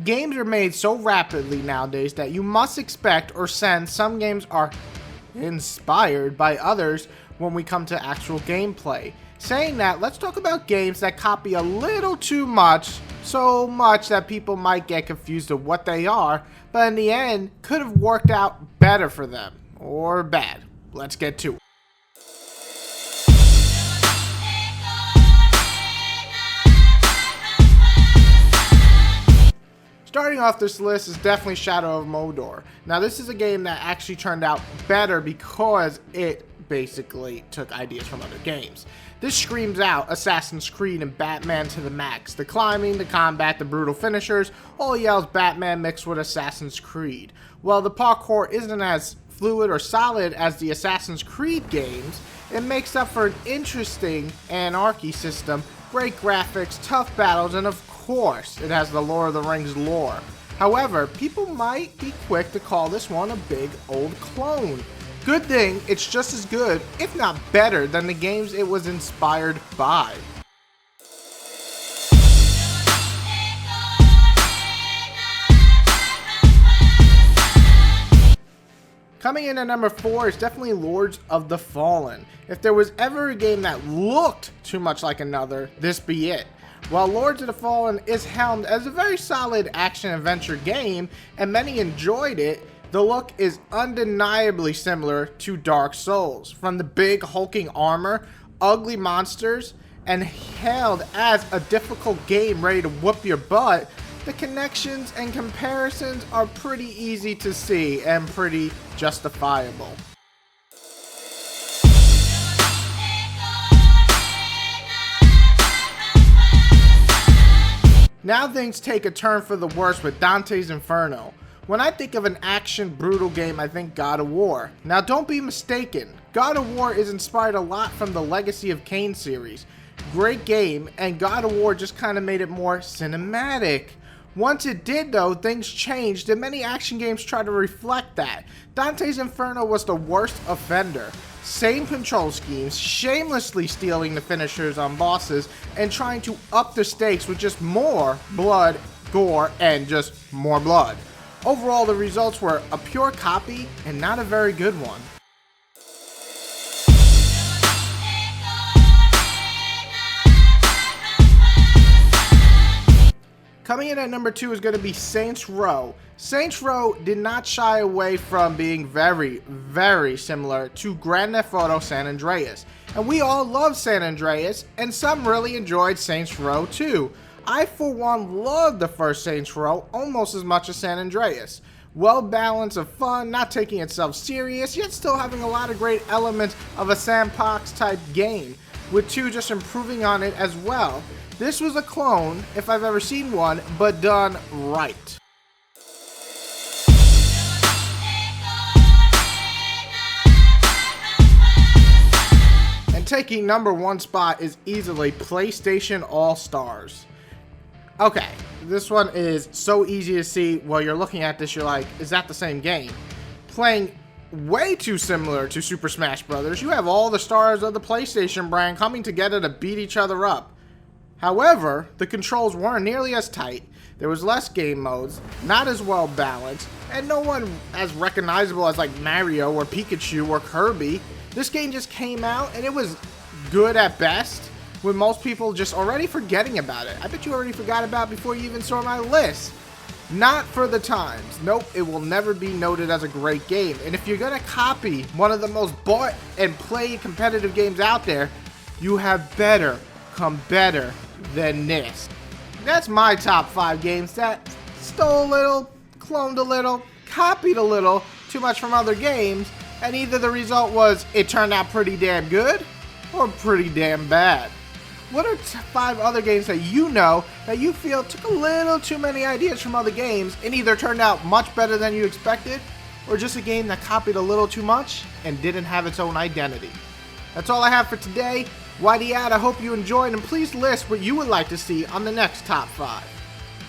Games are made so rapidly nowadays that you must expect or sense some games are inspired by others when we come to actual gameplay. Saying that, let's talk about games that copy a little too much, so much that people might get confused of what they are, but in the end could have worked out better for them, or bad. Let's get to it. Starting off this list is definitely Shadow of Mordor. Now this is a game that actually turned out better because it basically took ideas from other games. This screams out Assassin's Creed and Batman to the max. The climbing, the combat, the brutal finishers, all yells Batman mixed with Assassin's Creed. While the parkour isn't as fluid or solid as the Assassin's Creed games, it makes up for an interesting anarchy system, great graphics, tough battles, and of course, it has the Lord of the Rings lore. However, people might be quick to call this one a big old clone. Good thing, it's just as good, if not better, than the games it was inspired by. Coming in at number 4 is definitely Lords of the Fallen. If there was ever a game that looked too much like another, this be it. While Lords of the Fallen is helmed as a very solid action-adventure game, and many enjoyed it, the look is undeniably similar to Dark Souls. From the big hulking armor, ugly monsters, and hailed as a difficult game ready to whoop your butt, the connections and comparisons are pretty easy to see and pretty justifiable. Now things take a turn for the worse with Dantes Inferno. When I think of an action brutal game, I think God of War. Now don't be mistaken, God of War is inspired a lot from the Legacy of Kain series. Great game, and God of War just kind of made it more cinematic. Once it did though, things changed and many action games try to reflect that. Dantes Inferno was the worst offender. Same control schemes, shamelessly stealing the finishers on bosses, and trying to up the stakes with just more blood, gore, and just more blood. Overall, the results were a pure copy and not a very good one. Coming in at number 2 is going to be Saints Row. Saints Row did not shy away from being very, very similar to Grand Theft Auto San Andreas. And we all love San Andreas, and some really enjoyed Saints Row too. I for one loved the first Saints Row almost as much as San Andreas. Well balanced of fun, not taking itself serious, yet still having a lot of great elements of a sandbox type game, with 2 just improving on it as well. This was a clone, if I've ever seen one, but done right. And taking number 1 spot is easily PlayStation AllStars. Okay, this one is so easy to see. While you're looking at this, you're like, is that the same game? Playing way too similar to Super Smash Bros. You have all the stars of the PlayStation brand coming together to beat each other up. However, the controls weren't nearly as tight, there was less game modes, not as well balanced, and no one as recognizable as like Mario or Pikachu or Kirby. This game just came out and it was good at best, with most people just already forgetting about it. I bet you already forgot about it before you even saw my list. Not for the times. Nope, it will never be noted as a great game. And if you're gonna copy one of the most bought and played competitive games out there, you have better come better than this. That's my top 5 games that stole a little, cloned a little, copied a little too much from other games, and either the result was it turned out pretty damn good or pretty damn bad. What are 5 other games that you know that you feel took a little too many ideas from other games and either turned out much better than you expected, or just a game that copied a little too much and didn't have its own identity? That's all I have for today. Whitey out, I hope you enjoyed, and please list what you would like to see on the next top 5.